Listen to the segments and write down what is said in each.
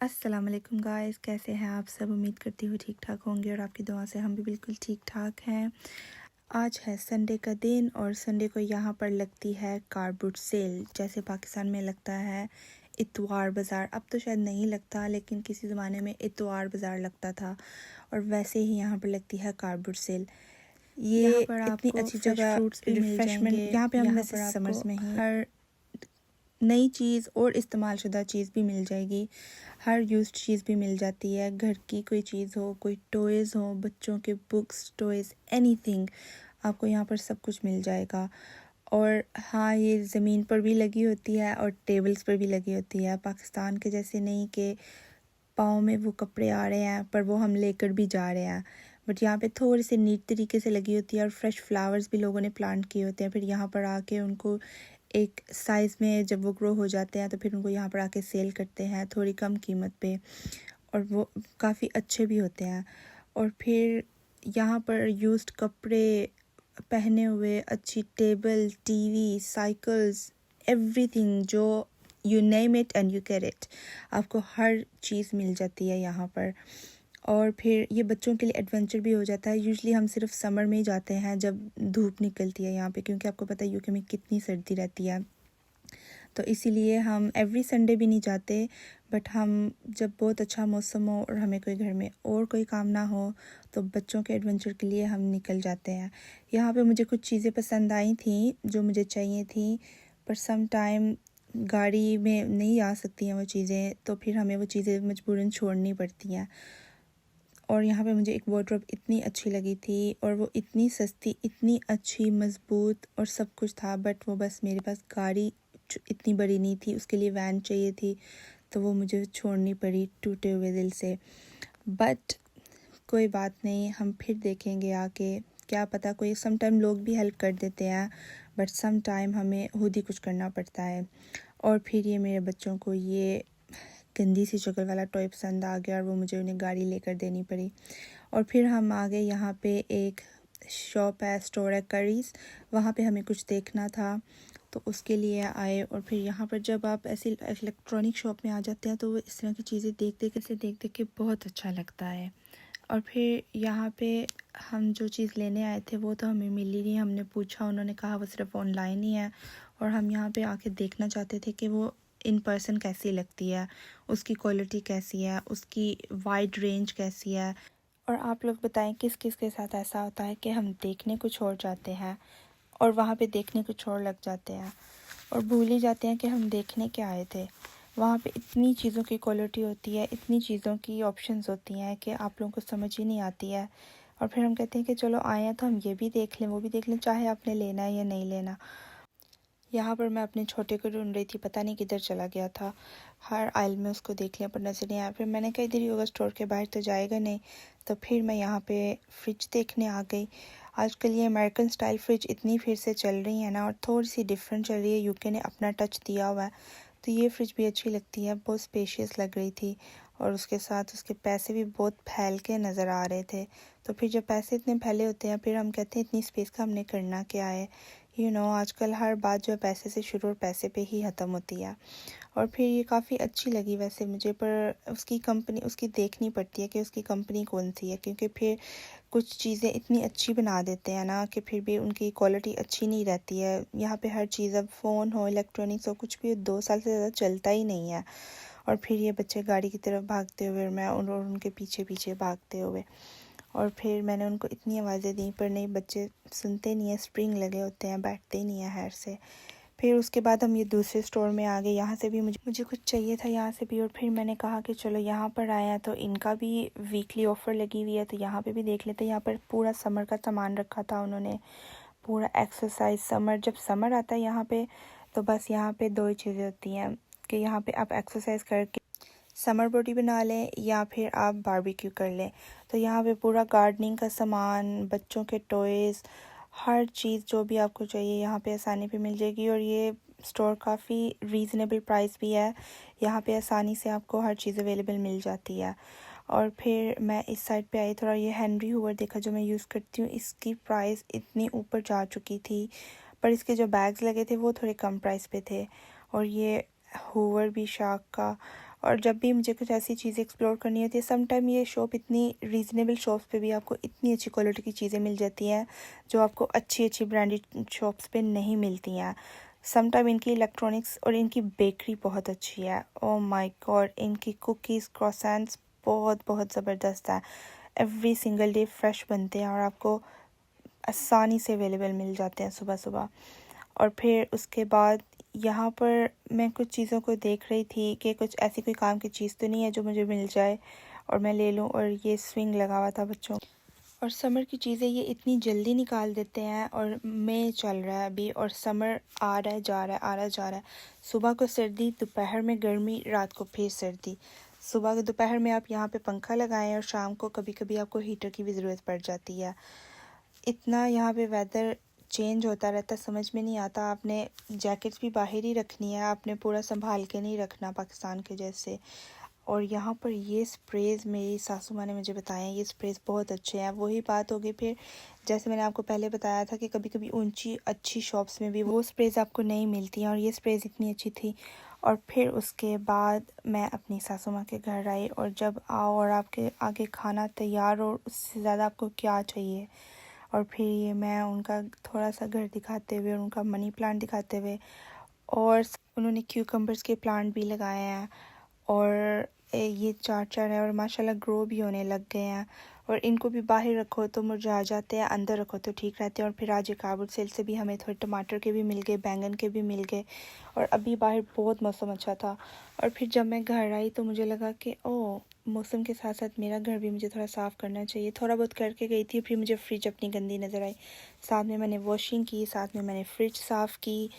अस्सलाम वालेकुम गाइस, कैसे हैं आप सब। उम्मीद करती हूँ ठीक ठाक होंगे और आपकी दुआ से हम भी बिल्कुल ठीक ठाक हैं। आज है संडे का दिन और संडे को यहाँ पर लगती है कारबुट सेल। जैसे पाकिस्तान में लगता है इतवार बाज़ार, अब तो शायद नहीं लगता, लेकिन किसी ज़माने में इतवार बाज़ार लगता था और वैसे ही यहाँ पर लगती है कारबुट सेल। ये पर इतनी आपको अच्छी फ्रेश जगह फ्रूट्स भी मिल रिफ़्रेशमेंट, जाएंगे। यहाँ पे हम यहाँ वैसे पर आपको समर्स में ही हर नई चीज़ और इस्तेमाल शुदा चीज़ भी मिल जाएगी। हर यूज्ड चीज़ भी मिल जाती है। घर की कोई चीज़ हो, कोई टॉयज़ हो, बच्चों के बुक्स, टॉयज़, एनीथिंग, आपको यहाँ पर सब कुछ मिल जाएगा। और हाँ, ये ज़मीन पर भी लगी होती है और टेबल्स पर भी लगी होती है। पाकिस्तान के जैसे नहीं कि पाँव में वो कपड़े आ रहे हैं पर वो हम लेकर भी जा रहे हैं, बट यहाँ पे थोड़ी सी नीट तरीके से लगी होती है और फ्रेश फ्लावर्स भी लोगों ने प्लांट किए होते हैं। फिर यहाँ पर आके उनको एक साइज़ में जब वो ग्रो हो जाते हैं तो फिर उनको यहाँ पर आके सेल करते हैं थोड़ी कम कीमत पे, और वो काफ़ी अच्छे भी होते हैं। और फिर यहाँ पर यूज्ड कपड़े, पहने हुए अच्छी टेबल, टीवी, साइकिल्स, एवरीथिंग, जो you name it and you get it, आपको हर चीज़ मिल जाती है यहाँ पर। और फिर ये बच्चों के लिए एडवेंचर भी हो जाता है। यूजुअली हम सिर्फ समर में ही जाते हैं जब धूप निकलती है यहाँ पे, क्योंकि आपको पता है यूके में कितनी सर्दी रहती है, तो इसीलिए हम एवरी संडे भी नहीं जाते। बट हम जब बहुत अच्छा मौसम हो और हमें कोई घर में और कोई काम ना हो तो बच्चों के एडवेंचर के लिए हम निकल जाते हैं। यहाँ पे मुझे कुछ चीज़ें पसंद आई थी जो मुझे चाहिए थी, पर सम टाइम गाड़ी में नहीं आ सकती हैं वो चीज़ें, तो फिर हमें वो चीज़ें मजबूरन छोड़नी पड़ती हैं। और यहाँ पे मुझे एक वार्डरोब इतनी अच्छी लगी थी और वो इतनी सस्ती, इतनी अच्छी, मज़बूत और सब कुछ था, बट वो बस मेरे पास गाड़ी इतनी बड़ी नहीं थी, उसके लिए वैन चाहिए थी, तो वो मुझे छोड़नी पड़ी टूटे हुए दिल से। बट कोई बात नहीं, हम फिर देखेंगे आके, क्या पता कोई सम टाइम लोग भी हेल्प कर देते हैं, बट सम टाइम हमें खुद ही कुछ करना पड़ता है। और फिर ये मेरे बच्चों को ये गंदी सी शक्ल वाला टॉय पसंद आ गया और वो मुझे उन्हें गाड़ी लेकर देनी पड़ी। और फिर हम आ गए यहाँ पे, एक शॉप है, स्टोर है करीज, वहाँ पे हमें कुछ देखना था तो उसके लिए आए। और फिर यहाँ पर जब आप ऐसी इलेक्ट्रॉनिक शॉप में आ जाते हैं तो वो इस तरह की चीज़ें देख देख के बहुत अच्छा लगता है। और फिर यहाँ पे हम जो चीज़ लेने आए थे वो तो हमें मिली नहीं। हमने पूछा, उन्होंने कहा वो सिर्फ ऑनलाइन ही है, और हम यहाँ पे आके देखना चाहते थे कि वो इन पर्सन कैसी लगती है, उसकी क्वालिटी कैसी है, उसकी वाइड रेंज कैसी है। और आप लोग बताएं किस किस के साथ ऐसा होता है कि हम देखने कुछ और जाते हैं और वहाँ पे देखने कुछ और लग जाते हैं और भूल ही जाते हैं कि हम देखने क्या आए थे। वहाँ पे इतनी चीज़ों की क्वालिटी होती है, इतनी चीज़ों की ऑप्शंस होती हैं कि आप लोगों को समझ ही नहीं आती है। और फिर हम कहते हैं कि चलो आए हैं तो हम ये भी देख लें, वो भी देख लें, चाहे आपने लेना है या नहीं लेना। यहाँ पर मैं अपने छोटे को ढूंढ रही थी, पता नहीं किधर चला गया था। हर आइल में उसको देख लिया पर नज़र नहीं आया। फिर मैंने कहा इधर ही होगा, स्टोर के बाहर तो जाएगा नहीं। तो फिर मैं यहाँ पे फ्रिज देखने आ गई। आजकल ये अमेरिकन स्टाइल फ्रिज इतनी फिर से चल रही है ना, और थोड़ी सी डिफरेंट चल रही है, यूके ने अपना टच दिया हुआ है, तो ये फ्रिज भी अच्छी लगती है, बहुत स्पेशियस लग रही थी। और उसके साथ उसके पैसे भी बहुत फैल के नज़र आ रहे थे। तो फिर जब पैसे इतने फैले होते हैं फिर हम कहते हैं इतनी स्पेस का हमने करना क्या है। आजकल हर बात जो है पैसे से शुरू और पैसे पे ही ख़त्म होती है। और फिर ये काफ़ी अच्छी लगी वैसे मुझे, पर उसकी कंपनी, उसकी देखनी पड़ती है कि उसकी कंपनी कौन सी है, क्योंकि फिर कुछ चीज़ें इतनी अच्छी बना देते हैं ना कि फिर भी उनकी क्वालिटी अच्छी नहीं रहती है। यहाँ पे हर चीज़, अब फ़ोन हो, इलेक्ट्रॉनिक्स हो, कुछ भी 2 साल से ज़्यादा चलता ही नहीं है। और फिर ये बच्चे गाड़ी की तरफ भागते हुए और मैं और उनके पीछे पीछे भागते हुए, और फिर मैंने उनको इतनी आवाज़ें दी पर नहीं, बच्चे सुनते नहीं है, स्प्रिंग लगे होते हैं, बैठते ही नहीं है हैर से। फिर उसके बाद हम ये दूसरे स्टोर में आ गए। यहाँ से भी मुझे कुछ चाहिए था यहाँ से भी, और फिर मैंने कहा कि चलो यहाँ पर आए हैं तो इनका भी वीकली ऑफ़र लगी हुई है तो यहाँ पे भी देख लेते हैं। यहाँ पर पूरा समर का सामान रखा था उन्होंने, पूरा एक्सरसाइज समर, जब समर आता है यहाँ पे तो बस यहाँ पे दो ही चीज़ें होती हैं कि यहाँ पे आप एक्सरसाइज करके समर बॉडी बना लें या फिर आप बारबेक्यू कर लें। तो यहाँ पे पूरा गार्डनिंग का सामान, बच्चों के टॉयज़, हर चीज़ जो भी आपको चाहिए यहाँ पे आसानी पे मिल जाएगी। और ये स्टोर काफ़ी रीज़नेबल प्राइस भी है, यहाँ पे आसानी से आपको हर चीज़ अवेलेबल मिल जाती है। और फिर मैं इस साइड पे आई, थोड़ा ये हेनरी हूवर देखा जो मैं यूज़ करती हूँ, इसकी प्राइस इतनी ऊपर जा चुकी थी, पर इसके जो बैग्स लगे थे वो थोड़े कम प्राइस पे थे। और ये हूवर भी शार्क का, और जब भी मुझे कुछ ऐसी चीज़ें एक्सप्लोर करनी होती है, सम टाइम ये शॉप इतनी रीज़नेबल शॉप्स पे भी आपको इतनी अच्छी क्वालिटी की चीज़ें मिल जाती हैं जो आपको अच्छी अच्छी ब्रांडेड शॉप्स पे नहीं मिलती हैं। सम टाइम इनकी इलेक्ट्रॉनिक्स और इनकी बेकरी बहुत अच्छी है। ओह माय गॉड, इनकी कुकीज़ क्रॉसेंट्स बहुत बहुत ज़बरदस्त है। एवरी सिंगल डे फ्रेश बनते हैं और आपको आसानी से अवेलेबल मिल जाते हैं सुबह सुबह। और फिर उसके बाद यहाँ पर मैं कुछ चीज़ों को देख रही थी कि कुछ ऐसी कोई काम की चीज़ तो नहीं है जो मुझे मिल जाए और मैं ले लूँ। और ये स्विंग लगा हुआ था बच्चों, और समर की चीज़ें ये इतनी जल्दी निकाल देते हैं। और मई चल रहा है अभी और समर आ रहा है जा रहा है, आ रहा है जा रहा है। सुबह को सर्दी, दोपहर में गर्मी, रात को फिर सर्दी। सुबह को दोपहर में आप यहाँ पे पंखा लगाएं और शाम को कभी कभी आपको हीटर की भी ज़रूरत पड़ जाती है। इतना यहाँ पे वेदर चेंज होता रहता, समझ में नहीं आता। आपने जैकेट्स भी बाहर ही रखनी है, आपने पूरा संभाल के नहीं रखना पाकिस्तान के जैसे। और यहाँ पर ये स्प्रेज मेरी सासू माँ ने मुझे बताया, ये स्प्रेज बहुत अच्छे हैं। वही बात होगी फिर, जैसे मैंने आपको पहले बताया था कि कभी कभी ऊंची अच्छी शॉप्स में भी वो स्प्रेज आपको नहीं मिलती हैं, और ये स्प्रेज इतनी अच्छी थी। और फिर उसके बाद मैं अपनी सासू माँ के घर आई, और जब आओ और आपके आगे खाना तैयार हो, उससे ज़्यादा आपको क्या चाहिए। और फिर ये मैं उनका थोड़ा सा घर दिखाते हुए और उनका मनी प्लांट दिखाते हुए, और उन्होंने क्यूकम्बर्स के प्लांट भी लगाए हैं, और ये चार है और माशाल्लाह ग्रो भी होने लग गए हैं। और इनको भी बाहर रखो तो मुरझा जाते हैं, अंदर रखो तो ठीक रहते हैं। और फिर आज कार्बोट सेल से भी हमें थोड़े टमाटर के भी मिल गए, बैंगन के भी मिल गए, और अभी बाहर बहुत मौसम अच्छा था। और फिर जब मैं घर आई तो मुझे लगा कि ओह, मौसम के साथ साथ मेरा घर भी मुझे थोड़ा साफ़ करना चाहिए। थोड़ा बहुत करके गई थी, फिर मुझे फ्रिज अपनी गंदी नज़र आई। साथ में मैंने वॉशिंग की, साथ में मैंने फ्रिज साफ़ की।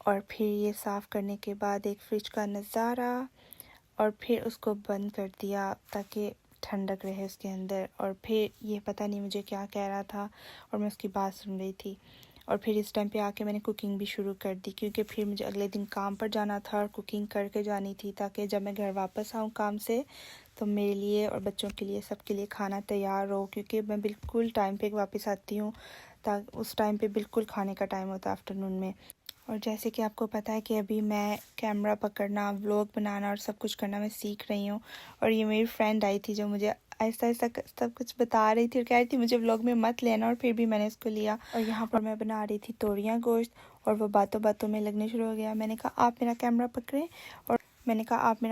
और फिर ये साफ़ करने के बाद एक फ्रिज का नज़ारा, और फिर उसको बंद कर दिया ताकि ठंडक रहे उसके अंदर। और फिर ये पता नहीं मुझे क्या कह रहा था और मैं उसकी बात सुन रही थी। और फिर इस टाइम पे आके मैंने कुकिंग भी शुरू कर दी, क्योंकि फिर मुझे अगले दिन काम पर जाना था और कुकिंग करके जानी थी, ताकि जब मैं घर वापस आऊँ काम से तो मेरे लिए और बच्चों के लिए, सबके लिए खाना तैयार हो। क्योंकि मैं बिल्कुल टाइम पे वापस आती हूँ, ताकि उस टाइम पे बिल्कुल खाने का टाइम होता है आफ्टरनून में। और जैसे कि आपको पता है कि अभी मैं कैमरा पकड़ना, व्लॉग बनाना और सब कुछ करना मैं सीख रही हूँ। और ये मेरी फ्रेंड आई थी जो मुझे ऐसा ऐसा सब कुछ बता रही थी और कह रही थी मुझे व्लॉग में मत लेना, और फिर भी मैंने इसको लिया। और यहाँ पर मैं बना रही थी तोरियां गोश्त, और वो बातों बातों में लगने शुरू हो गया। मैंने कहा आप मेरा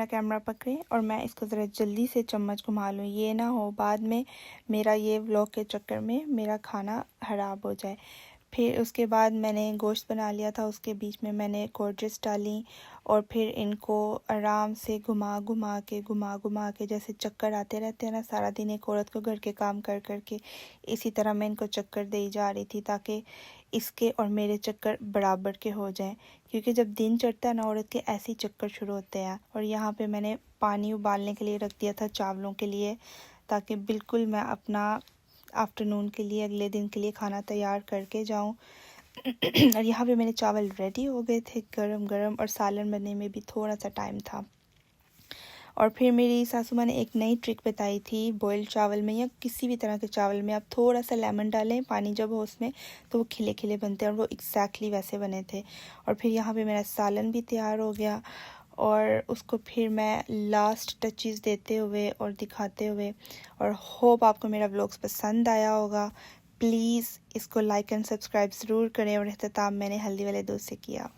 कैमरा पकड़ें और मैं इसको ज़रा जल्दी से चम्मच घुमा लूँ, ये ना हो बाद में मेरा ये व्लॉग के चक्कर में मेरा खाना ख़राब हो जाए। फिर उसके बाद मैंने गोश्त बना लिया था, उसके बीच में मैंने कोल्ड्रिंक्स डाली, और फिर इनको आराम से घुमा घुमा के जैसे चक्कर आते रहते हैं ना सारा दिन एक औरत को घर के काम कर कर के, इसी तरह मैं इनको चक्कर दी जा रही थी ताकि इसके और मेरे चक्कर बराबर के हो जाएं। क्योंकि जब दिन चढ़ता है ना, औरत के ऐसे ही चक्कर शुरू होते हैं। और यहाँ पे मैंने पानी उबालने के लिए रख दिया था चावलों के लिए, ताकि बिल्कुल मैं अपना आफ्टरनून के लिए, अगले दिन के लिए खाना तैयार करके जाऊं। और यहाँ पे मेरे चावल रेडी हो गए थे गरम गरम, और सालन बनने में भी थोड़ा सा टाइम था। और फिर मेरी सासू माँ ने एक नई ट्रिक बताई थी, बॉइल्ड चावल में या किसी भी तरह के चावल में आप थोड़ा सा लेमन डालें, पानी जब हो उसमें, तो वो खिले खिले बनते हैं, और वो एग्जैक्टली वैसे बने थे। और फिर यहाँ पे मेरा सालन भी तैयार हो गया, और उसको फिर मैं लास्ट टचेस देते हुए और दिखाते हुए। और होप आपको मेरा व्लॉग्स पसंद आया होगा। प्लीज़ इसको लाइक एंड सब्सक्राइब ज़रूर करें, और इख्तिताम मैंने हल्दी वाले दूध से किया।